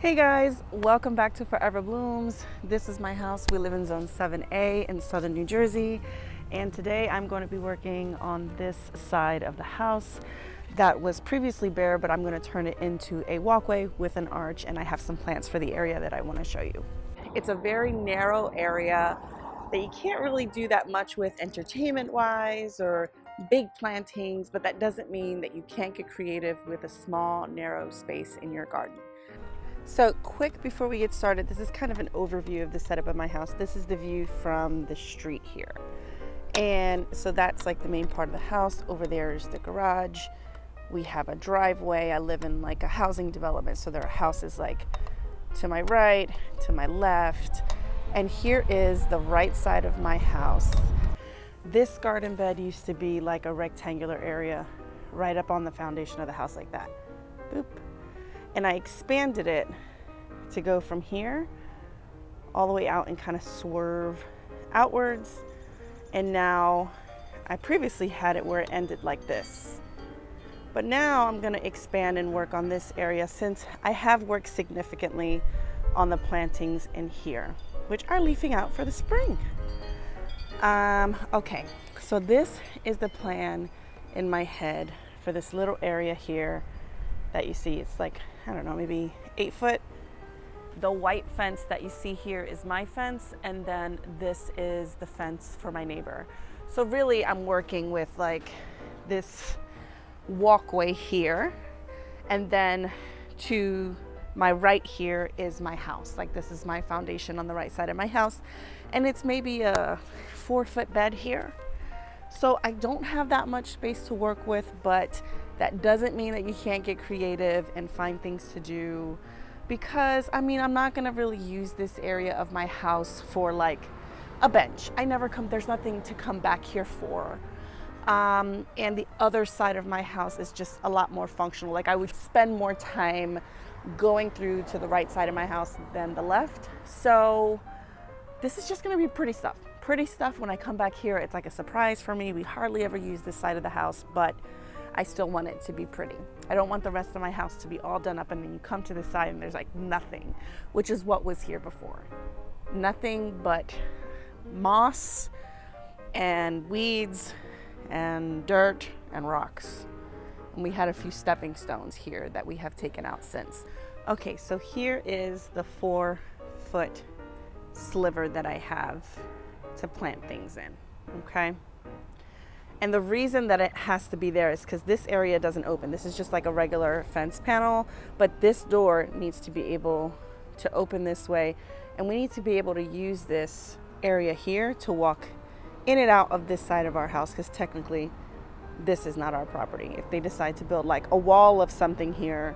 Hey guys, welcome back to Forever Blooms. This is my house. We live in Zone 7A in southern New Jersey. And today I'm going to be working on this side of the house that was previously bare, but I'm going to turn it into a walkway with an arch, and I have some plants for the area that I want to show you. It's a very narrow area that you can't really do that much with entertainment-wise or big plantings, but that doesn't mean that you can't get creative with a small, narrow space in your garden. So quick before we get started, this is kind of an overview of the setup of my house. This is the view from the street here. And so that's like the main part of the house. Over there is the garage. We have a driveway. I live in like a housing development, so there are houses like to my right, to my left. And here is the right side of my house. This garden bed used to be like a rectangular area right up on the foundation of the house like that. Boop. And I expanded it to go from here all the way out and kind of swerve outwards. And now I previously had it where it ended like this. But now I'm going to expand and work on this area since I have worked significantly on the plantings in here, which are leafing out for the spring. Okay, so this is the plan in my head for this little area here that you see. It's like, I don't know, maybe 8 foot. The white fence that you see here is my fence, and then this is the fence for my neighbor. So really I'm working with like this walkway here, and then to my right here is my house. Like this is my foundation on the right side of my house, and it's maybe a 4 foot bed here. So I don't have that much space to work with, but that doesn't mean that you can't get creative and find things to do, because I mean, I'm not gonna really use this area of my house for like a bench. There's nothing to come back here for. And the other side of my house is just a lot more functional. Like I would spend more time going through to the right side of my house than the left. So this is just gonna be pretty stuff. Pretty stuff. When I come back here, it's like a surprise for me. We hardly ever use this side of the house, but I still want it to be pretty. I don't want the rest of my house to be all done up and then you come to the side and there's like nothing, which is what was here before. Nothing but moss and weeds and dirt and rocks. And we had a few stepping stones here that we have taken out since. Okay, so here is the 4 foot sliver that I have to plant things in, okay? And the reason that it has to be there is because this area doesn't open. This is just like a regular fence panel, but this door needs to be able to open this way. And we need to be able to use this area here to walk in and out of this side of our house, because technically this is not our property. If they decide to build like a wall of something here,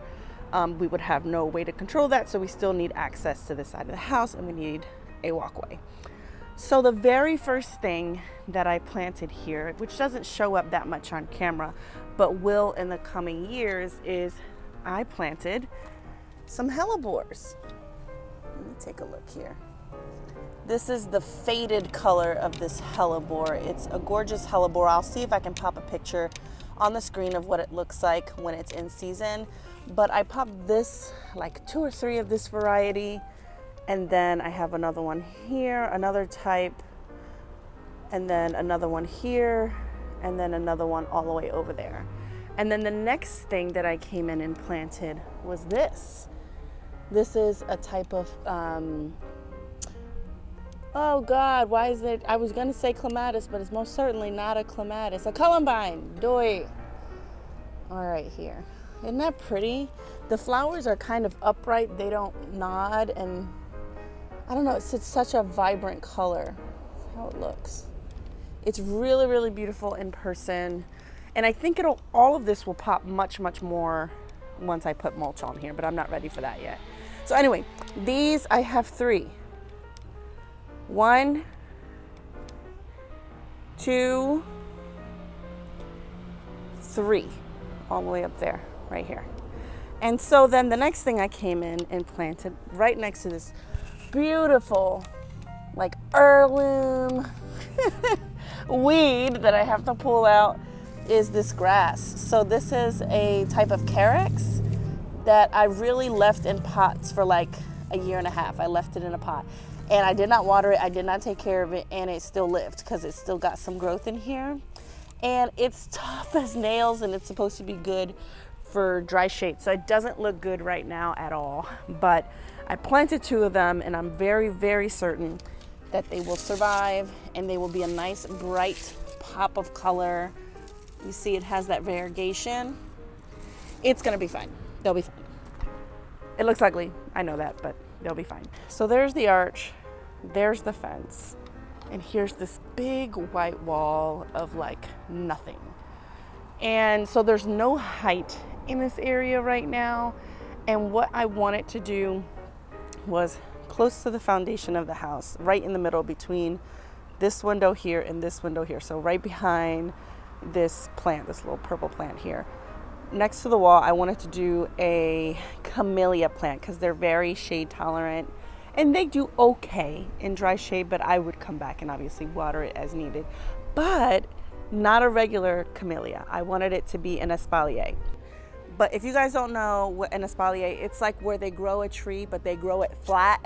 we would have no way to control that. So we still need access to this side of the house, and we need a walkway. So the very first thing that I planted here, which doesn't show up that much on camera, but will in the coming years, is I planted some hellebores. Let me take a look here. This is the faded color of this hellebore. It's a gorgeous hellebore. I'll see if I can pop a picture on the screen of what it looks like when it's in season. But I popped this, like 2 or 3 of this variety. And then I have another one here, another type, and then another one here, and then another one all the way over there. And then the next thing that I came in and planted was this. This is a type of, oh God, why is it? I was gonna say clematis, but it's most certainly not a clematis, a columbine, doy. All right, here. Isn't that pretty? The flowers are kind of upright, they don't nod, and I don't know, it's such a vibrant color. That's how it looks. It's really, really beautiful in person. And I think all of this will pop much, much more once I put mulch on here, but I'm not ready for that yet. So anyway, these I have 3. 1, 2, 3, all the way up there, right here. And so then the next thing I came in and planted right next to this beautiful, like heirloom weed that I have to pull out is this grass. So this is a type of carex that I really left in pots for like a year and a half. I left it in a pot and I did not water it. I did not take care of it, and it still lived because it still got some growth in here. And it's tough as nails, and it's supposed to be good for dry shade. So it doesn't look good right now at all, but I planted 2 of them, and I'm very, very certain that they will survive and they will be a nice bright pop of color. You see it has that variegation. It's gonna be fine. They'll be fine. It looks ugly, I know that, but they'll be fine. So there's the arch, there's the fence, and here's this big white wall of like nothing. And so there's no height in this area right now. And what I wanted to do was close to the foundation of the house, right in the middle between this window here and this window here. So right behind this plant, this little purple plant here. Next to the wall, I wanted to do a camellia plant because they're very shade tolerant and they do okay in dry shade, but I would come back and obviously water it as needed. But not a regular camellia. I wanted it to be an espalier. But if you guys don't know what an espalier, it's like where they grow a tree, but they grow it flat.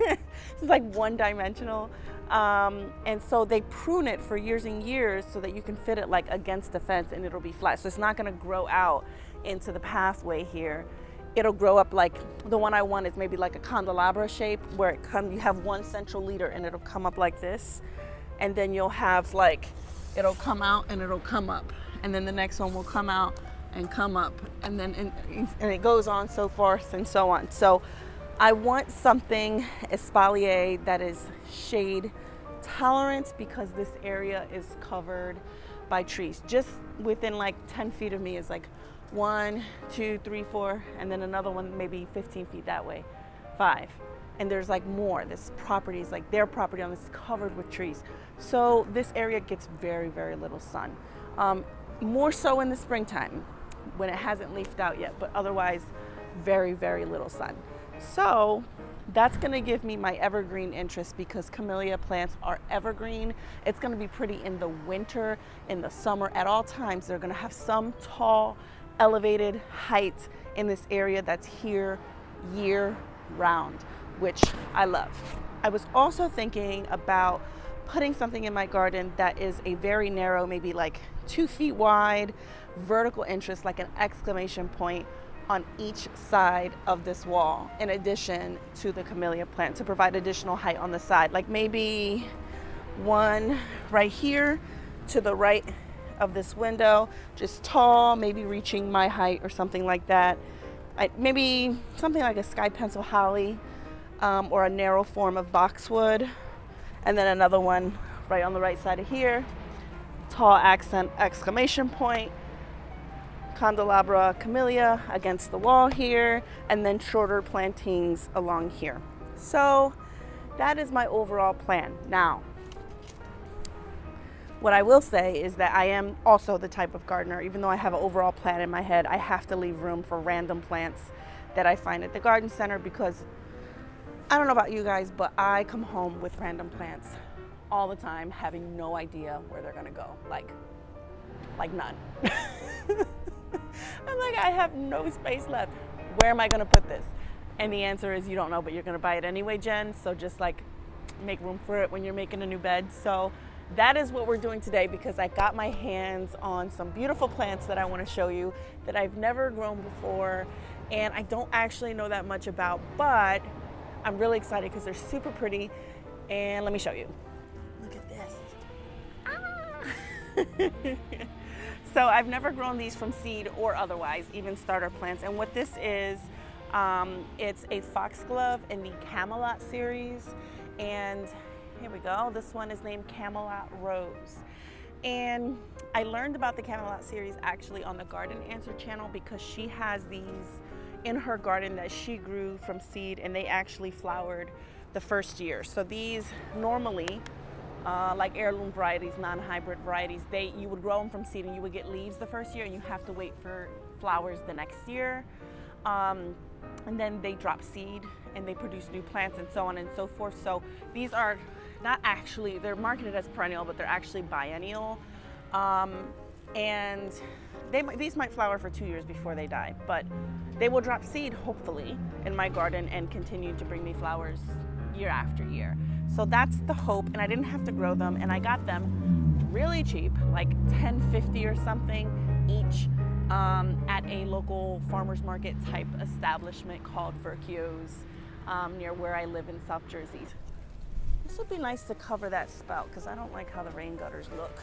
It's like one-dimensional. And so they prune it for years and years so that you can fit it like against the fence and it'll be flat. So it's not gonna grow out into the pathway here. It'll grow up like, the one I want is maybe like a candelabra shape where you have one central leader and it'll come up like this. And then you'll have like, it'll come out and it'll come up. And then the next one will come out and come up, and then and it goes on so forth and so on. So I want something espalier that is shade tolerant because this area is covered by trees. Just within like 10 feet of me is like 1, 2, 3, 4, and then another one maybe 15 feet that way, 5. And there's like more. This property is like their property on this is covered with trees. So this area gets very, very little sun. More so in the springtime when it hasn't leafed out yet, but otherwise very, very little sun. So that's gonna give me my evergreen interest because camellia plants are evergreen. It's gonna be pretty in the winter, in the summer, at all times. They're gonna have some tall, elevated height in this area that's here year round, which I love. I was also thinking about putting something in my garden that is a very narrow, maybe like 2 feet wide, vertical interest, like an exclamation point on each side of this wall, in addition to the camellia plant, to provide additional height on the side. Like maybe one right here to the right of this window, just tall, maybe reaching my height or something like that. Maybe something like a sky pencil holly or a narrow form of boxwood. And then another one right on the right side of here, tall accent exclamation point, candelabra camellia against the wall here, and then shorter plantings along here. So that is my overall plan. Now, what I will say is that I am also the type of gardener, even though I have an overall plan in my head, I have to leave room for random plants that I find at the garden center because I don't know about you guys, but I come home with random plants all the time, having no idea where they're gonna go, like none. I'm like, I have no space left. Where am I gonna put this? And the answer is you don't know, but you're gonna buy it anyway, Jen. So just like make room for it when you're making a new bed. So that is what we're doing today because I got my hands on some beautiful plants that I wanna show you that I've never grown before and I don't actually know that much about, but I'm really excited because they're super pretty. And let me show you. Look at this. Ah! So I've never grown these from seed or otherwise, even starter plants. And what this is, it's a Foxglove in the Camelot series. And here we go. This one is named Camelot Rose. And I learned about the Camelot series actually on the Garden Answer channel because she has these in her garden that she grew from seed and they actually flowered the first year. So these normally, like heirloom varieties, non-hybrid varieties, you would grow them from seed and you would get leaves the first year and you have to wait for flowers the next year. And then they drop seed and they produce new plants and so on and so forth. So these are not actually, they're marketed as perennial, but they're actually biennial. And these might flower for 2 years before they die, but they will drop seed, hopefully, in my garden and continue to bring me flowers year after year. So that's the hope, and I didn't have to grow them, and I got them really cheap, like $10.50 or something each, at a local farmers market type establishment called Verkio's, near where I live in South Jersey. This would be nice to cover that spout because I don't like how the rain gutters look.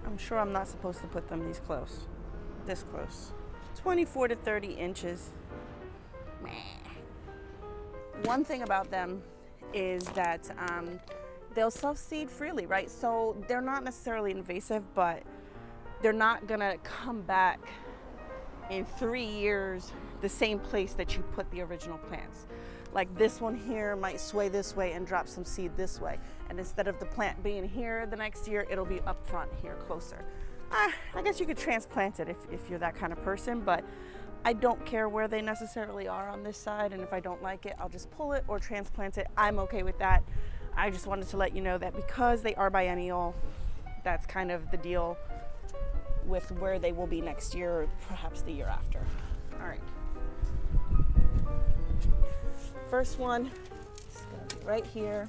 I'm sure I'm not supposed to put them this close. 24 to 30 inches. Meh. One thing about them is that they'll self-seed freely, right? So they're not necessarily invasive, but they're not gonna come back in 3 years the same place that you put the original plants. Like this one here might sway this way and drop some seed this way. And instead of the plant being here the next year, it'll be up front here closer. I guess you could transplant it if you're that kind of person, but I don't care where they necessarily are on this side. And if I don't like it, I'll just pull it or transplant it. I'm okay with that. I just wanted to let you know that because they are biennial, that's kind of the deal with where they will be next year or perhaps the year after. All right. First one is going to be right here.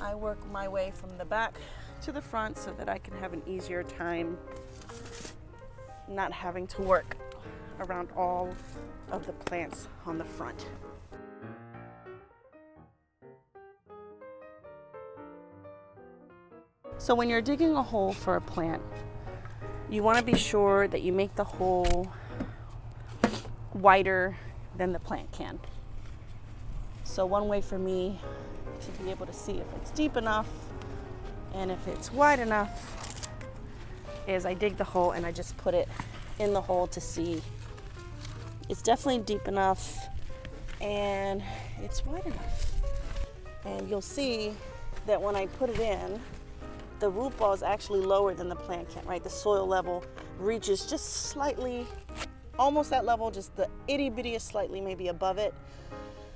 I work my way from the back to the front so that I can have an easier time not having to work around all of the plants on the front. So when you're digging a hole for a plant, you want to be sure that you make the hole wider than the plant can. So one way for me to be able to see if it's deep enough and if it's wide enough is I dig the hole and I just put it in the hole to see. It's definitely deep enough and it's wide enough. And you'll see that when I put it in, the root ball is actually lower than the plant can, right? The soil level reaches just slightly, almost that level, just the itty bitty slightly maybe above it.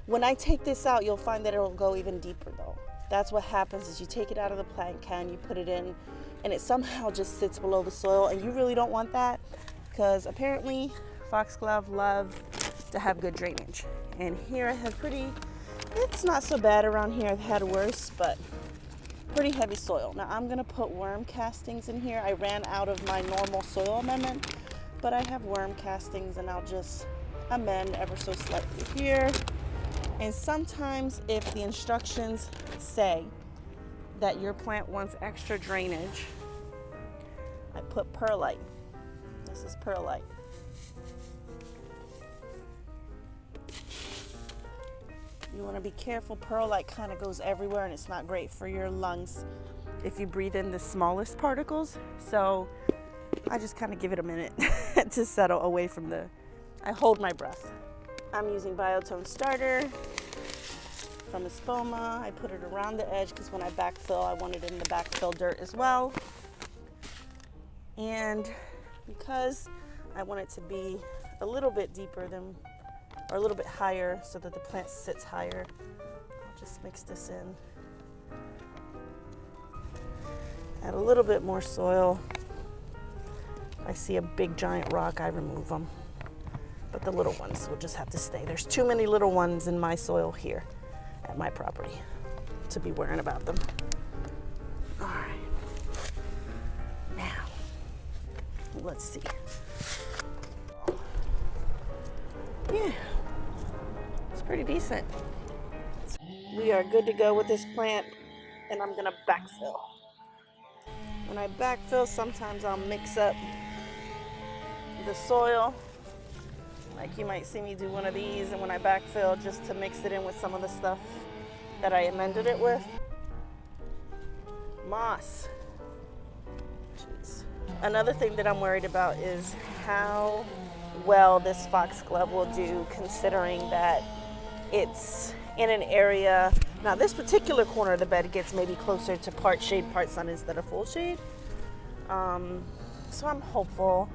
When I take this out, you'll find that it'll go even deeper though. That's what happens is you take it out of the plant can, you put it in, and it somehow just sits below the soil, and you really don't want that because apparently foxglove love to have good drainage. And here I have it's not so bad around here. I've had worse, but pretty heavy soil. Now I'm gonna put worm castings in here. I ran out of my normal soil amendment, but I have worm castings and I'll just amend ever so slightly here. And sometimes if the instructions say that your plant wants extra drainage, I put perlite. This is perlite. You want to be careful. Perlite kind of goes everywhere and it's not great for your lungs if you breathe in the smallest particles. So I just kind of give it a minute to settle away from I hold my breath. I'm using Biotone Starter from Espoma. I put it around the edge because when I backfill, I want it in the backfill dirt as well. And because I want it to be a little bit deeper or a little bit higher so that the plant sits higher, I'll just mix this in. Add a little bit more soil. If I see a big giant rock, I remove them. But the little ones will just have to stay. There's too many little ones in my soil here at my property to be worrying about them. All right. Now, let's see. Yeah, it's pretty decent. We are good to go with this plant, and I'm gonna backfill. When I backfill, sometimes I'll mix up the soil. Like you might see me do one of these, and when I backfill, just to mix it in with some of the stuff that I amended it with. Moss. Jeez. Another thing that I'm worried about is how well this foxglove will do, considering that it's in an area. Now this particular corner of the bed gets maybe closer to part shade, part sun instead of full shade. So I'm hopeful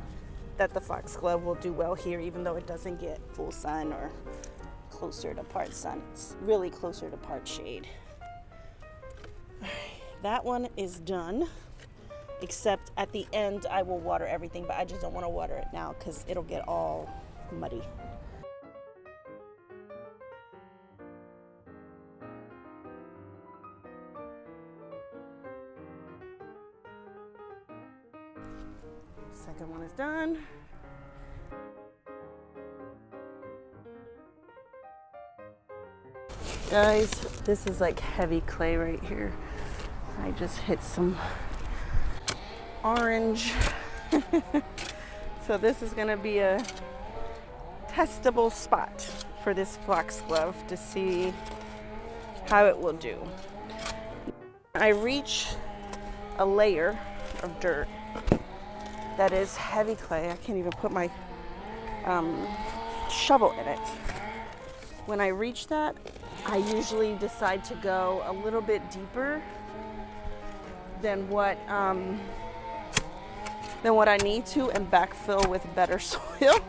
that the foxglove will do well here, even though it doesn't get full sun or closer to part sun. It's really closer to part shade. That one is done. except at the end I will water everything, but I just don't want to water it now because it'll get all muddy. Second one is done. Guys, this is like heavy clay right here. I just hit some orange. So this is gonna be a testable spot for this foxglove to see how it will do. I reach a layer of dirt that is heavy clay. I can't even put my shovel in it. When I reach that, I usually decide to go a little bit deeper than what I need to and backfill with better soil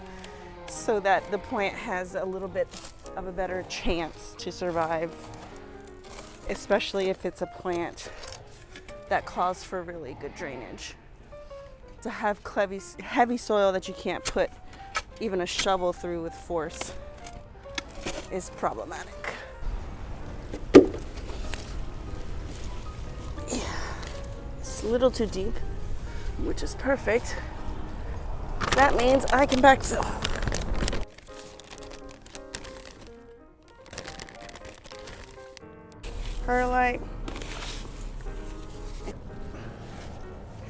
so that the plant has a little bit of a better chance to survive, especially if it's a plant that calls for really good drainage. To have heavy soil that you can't put even a shovel through with force is problematic. It's a little too deep, which is perfect. That means I can backfill. Perlite.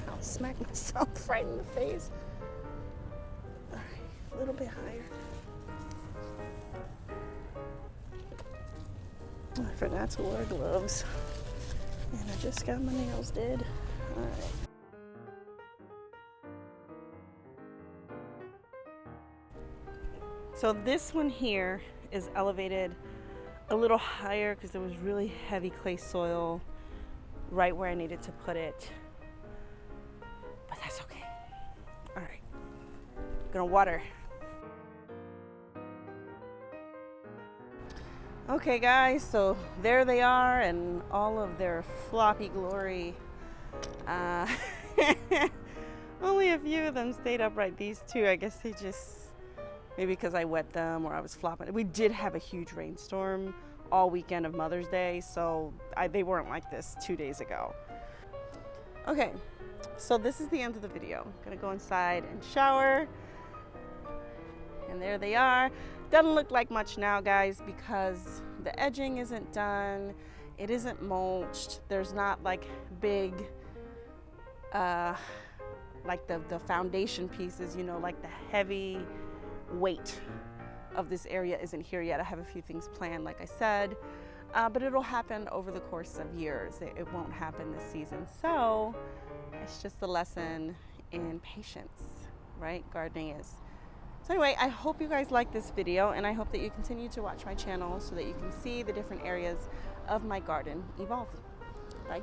I'll smack myself right in the face. All right, a little bit higher. I forgot to wear gloves, and I just got my nails did. All right. So this one here is elevated a little higher because there was really heavy clay soil right where I needed to put it, but that's okay. All right, I'm gonna water. Okay guys, so there they are in all of their floppy glory. Only a few of them stayed upright. These two, I guess they just, maybe because I wet them or I was flopping. We did have a huge rainstorm all weekend of Mother's Day, so they weren't like this 2 days ago. Okay, so this is the end of the video. I'm gonna go inside and shower. And there they are. Doesn't look like much now, guys, because the edging isn't done. It isn't mulched. There's not like big, like the foundation pieces, you know, like the heavy weight of this area isn't here yet. I have a few things planned, like I said, but it'll happen over the course of years. It won't happen this season. So it's just a lesson in patience, right? Gardening is. So anyway, I hope you guys like this video, and I hope that you continue to watch my channel so that you can see the different areas of my garden evolve. Bye.